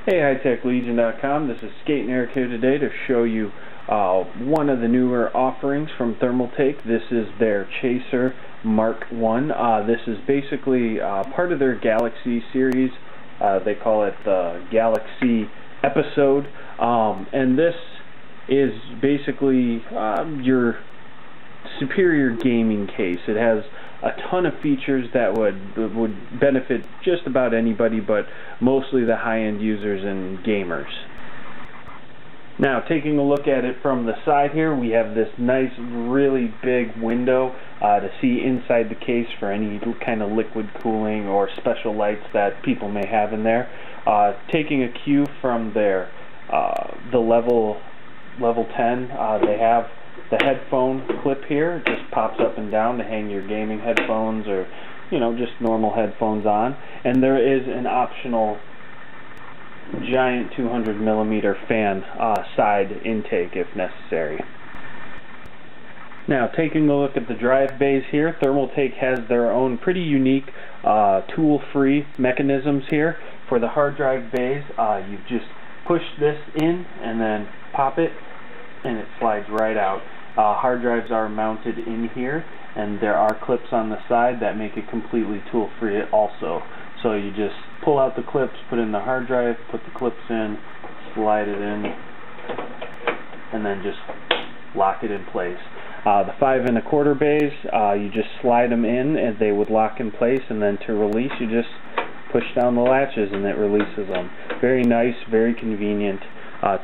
Hey, HighTechLegion.com. This is Skate and Eric here today to show you one of the newer offerings from Thermaltake. This is their Chaser Mark 1. This is basically part of their Galaxy series. They call it the Galaxy episode. And this is basically your superior gaming case. It has a ton of features that would benefit just about anybody, but mostly the high-end users and gamers. Now, taking a look at it from the side here, we have this nice, really big window to see inside the case for any kind of liquid cooling or special lights that people may have in there. Taking a cue from their the level 10, they have the headphone clip here. It just pops up and down to hang your gaming headphones or, you know, just normal headphones on. And there is an optional giant 200mm fan side intake if necessary. Now, taking a look at the drive bays here, Thermaltake has their own pretty unique tool-free mechanisms here. For the hard drive bays, you just push this in and then pop it, and it slides right out. Hard drives are mounted in here, and there are clips on the side that make it completely tool-free also. So you just pull out the clips, put in the hard drive, put the clips in, slide it in, and then just lock it in place. The 5 1/4 bays, you just slide them in and they would lock in place, and then to release you just push down the latches and it releases them. Very nice, very convenient,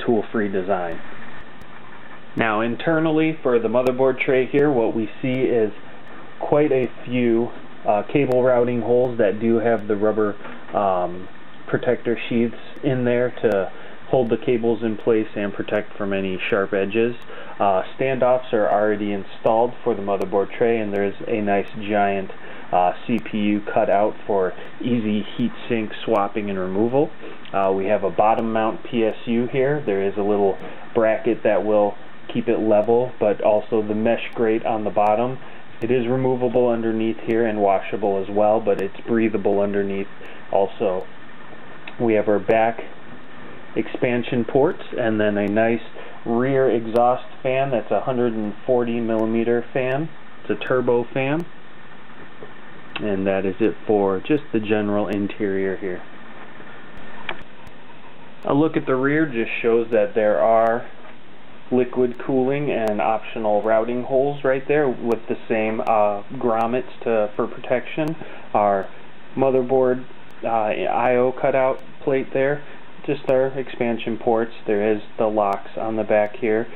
tool-free design. Now, internally for the motherboard tray here, what we see is quite a few cable routing holes that do have the rubber protector sheaths in there to hold the cables in place and protect from any sharp edges. Standoffs are already installed for the motherboard tray, and there's a nice giant CPU cut out for easy heatsink swapping and removal. We have a bottom mount PSU here. There is a little bracket that will keep it level, but also the mesh grate on the bottom. It is removable underneath here and washable as well, but it's breathable underneath also. We have our back expansion ports, and then a nice rear exhaust fan that's a 140mm fan. It's a turbo fan, and that is it for just the general interior here. A look at the rear just shows that there are liquid cooling and optional routing holes right there with the same grommets for protection. Our motherboard I/O cutout plate there, just our expansion ports. There is the locks on the back here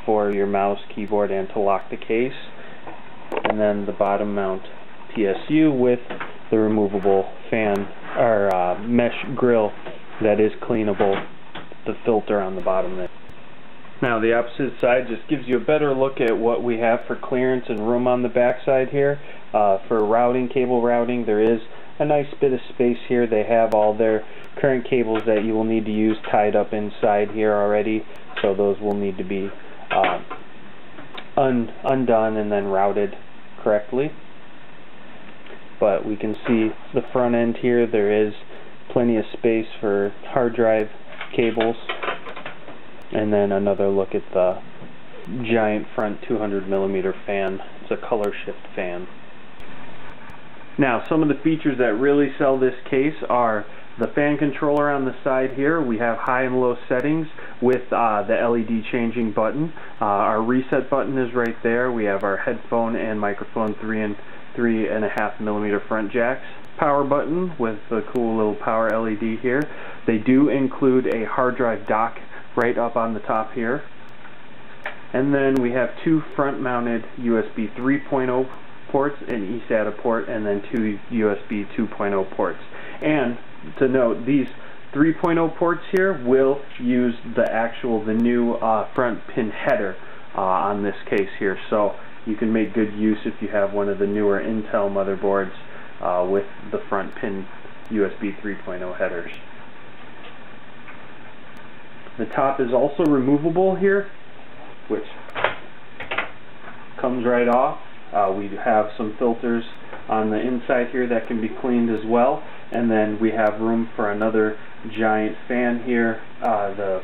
for your mouse, keyboard, and to lock the case. And then the bottom mount PSU with the removable fan or mesh grill that is cleanable, the filter on the bottom there. Now, the opposite side just gives you a better look at what we have for clearance and room on the back side here. For routing, cable routing, there is a nice bit of space here. They have all their current cables that you will need to use tied up inside here already, so those will need to be undone and then routed correctly. But we can see the front end here. There is plenty of space for hard drive cables. And then another look at the giant front 200mm fan. It's a color shift fan. Now, some of the features that really sell this case are the fan controller on the side here. We have high and low settings with the LED changing button. Our reset button is right there. We have our headphone and microphone 3 and 3.5mm front jacks. Power button with the cool little power LED here. They do include a hard drive dock right up on the top here. And then we have 2 front-mounted USB 3.0 ports, an eSATA port, and then 2 USB 2.0 ports. And to note, these 3.0 ports here will use the new front pin header on this case here. So you can make good use if you have one of the newer Intel motherboards with the front pin USB 3.0 headers. The top is also removable here, which comes right off. We have some filters on the inside here that can be cleaned as well, and then we have room for another giant fan here, the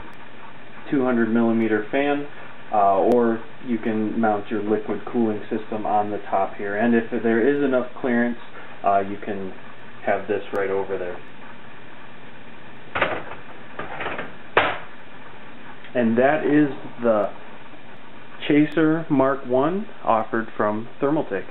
200 millimeter fan, or you can mount your liquid cooling system on the top here. And if there is enough clearance, you can have this right over there. And that is the Chaser Mark 1 offered from Thermaltake.